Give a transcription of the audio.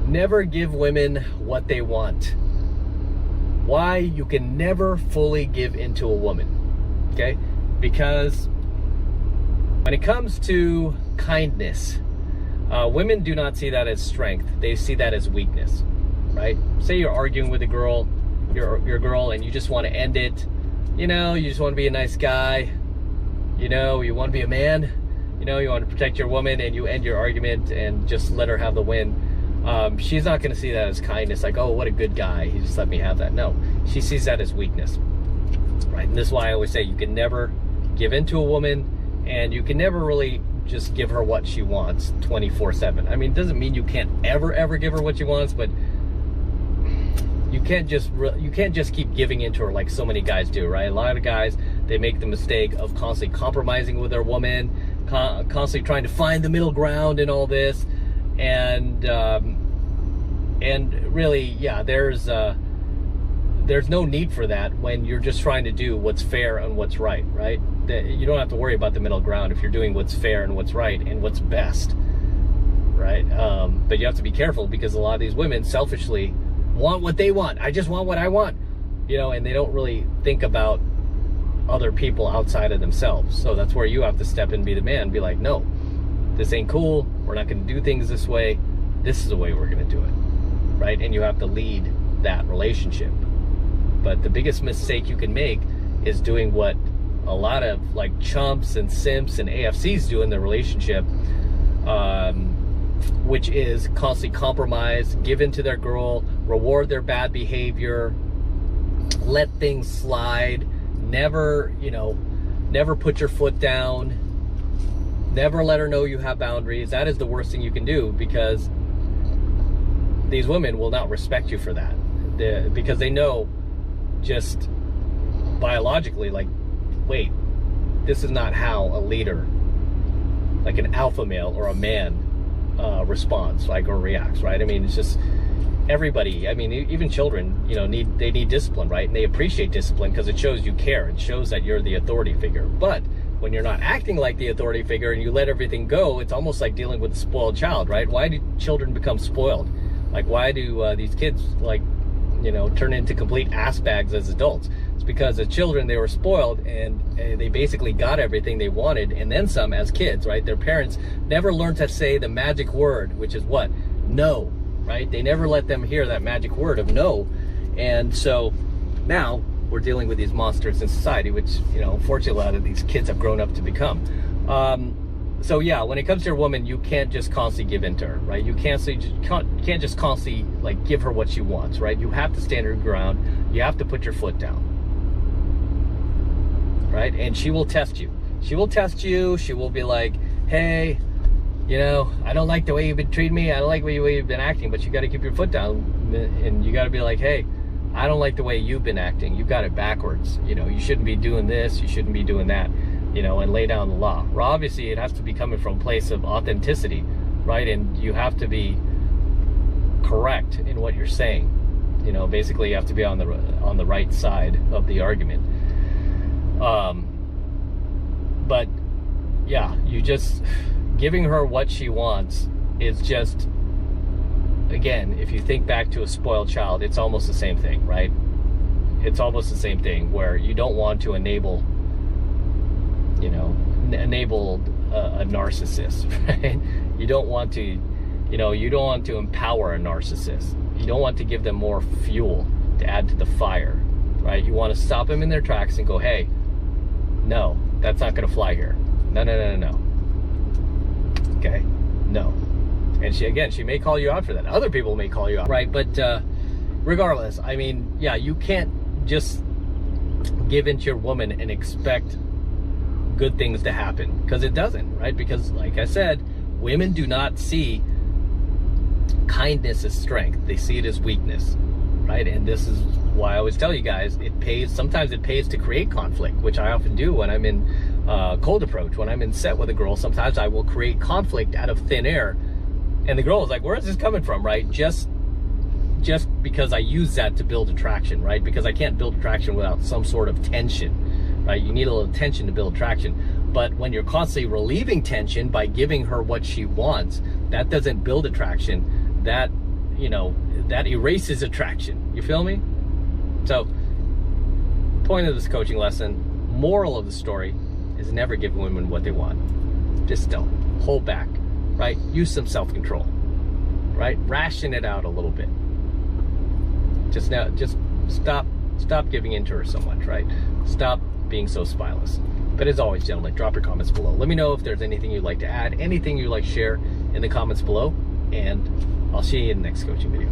Never give women what they want. Why? You can never fully give into a woman, okay? Because when it comes to kindness, women do not see that as strength. They see that as weakness, right? Say you're arguing with a girl, your girl, and you just want to end it. You know, you just want to be a nice guy. You know, you want to be a man. You know, you want to protect your woman, and you end your argument and just let her have the win. She's not going to see that as kindness, like, oh, what a good guy, he just let me have that. No, she sees that as weakness, right? And this is why I always say you can never give in to a woman, and you can never really just give her what she wants 24/7. I mean, it doesn't mean you can't ever give her what she wants, but you can't just keep giving into her like so many guys do, right? A lot of guys, they make the mistake of constantly compromising with their woman, constantly trying to find the middle ground and all this. And really, yeah, there's no need for that when you're just trying to do what's fair and what's right? You don't have to worry about the middle ground if you're doing what's fair and what's right and what's best, right? But you have to be careful, because a lot of these women selfishly want what they want. I just want what I want, you know, and they don't really think about other people outside of themselves. So that's where you have to step in and be the man, be like, no, this ain't cool. We're not going to do things this way. This is the way we're going to do it, right? And you have to lead that relationship. But the biggest mistake you can make is doing what a lot of like chumps and simps and AFCs do in their relationship, which is constantly compromise, give in to their girl, reward their bad behavior, let things slide, never put your foot down. Never let her know you have boundaries. That is the worst thing you can do, because these women will not respect you for that. Because they know just biologically, like, wait, this is not how a leader, like an alpha male or a man, responds, like, or reacts, right? I mean, it's just everybody. I mean, even children, you know, need discipline, right? And they appreciate discipline because it shows you care. It shows that you're the authority figure. But when you're not acting like the authority figure and you let everything go, it's almost like dealing with a spoiled child, right? Why do children become spoiled? Like, why do these kids, like, you know, turn into complete ass bags as adults? It's because as children, they were spoiled, and they basically got everything they wanted, and then some as kids, right? Their parents never learned to say the magic word, which is what? No, right? They never let them hear that magic word of no. And so now we're dealing with these monsters in society, which, you know, unfortunately a lot of these kids have grown up to become. So yeah, when it comes to your woman, you can't just constantly give in to her, right? You can't just constantly like give her what she wants, right? You have to stand her ground. You have to put your foot down, right? And she will test you. She will test you. She will be like, hey, you know, I don't like the way you've been treating me. I don't like the way you've been acting, but you got to keep your foot down, and you got to be like, hey, I don't like the way you've been acting. You got it backwards. You know, you shouldn't be doing this. You shouldn't be doing that, you know, and lay down the law. Well, obviously, it has to be coming from a place of authenticity, right? And you have to be correct in what you're saying. You know, basically, you have to be on the right side of the argument. But yeah, you just giving her what she wants is just, again, if you think back to a spoiled child, it's almost the same thing, right? It's almost the same thing where you don't want to enable a narcissist, right? You don't want to, you don't want to empower a narcissist. You don't want to give them more fuel to add to the fire, right? You want to stop them in their tracks and go, hey, no, that's not going to fly here. No. Okay, no. And she may call you out for that. Other people may call you out, right? But regardless, I mean, yeah, you can't just give into your woman and expect good things to happen, because it doesn't, right? Because like I said, women do not see kindness as strength. They see it as weakness, right? And this is why I always tell you guys, sometimes it pays to create conflict, which I often do when I'm in cold approach. When I'm in set with a girl, sometimes I will create conflict out of thin air. And the girl is like, where is this coming from, right? Just because I use that to build attraction, right? Because I can't build attraction without some sort of tension, right? You need a little tension to build attraction. But when you're constantly relieving tension by giving her what she wants, that doesn't build attraction. That you know, that erases attraction. You feel me? So, point of this coaching lesson, moral of the story, is never give women what they want. Just don't. Hold back, right? Use some self-control, right? Ration it out a little bit. Just stop giving in to her so much, right? Stop being so spineless. But as always, gentlemen, drop your comments below. Let me know if there's anything you'd like to add, anything you'd like to share in the comments below, and I'll see you in the next coaching video.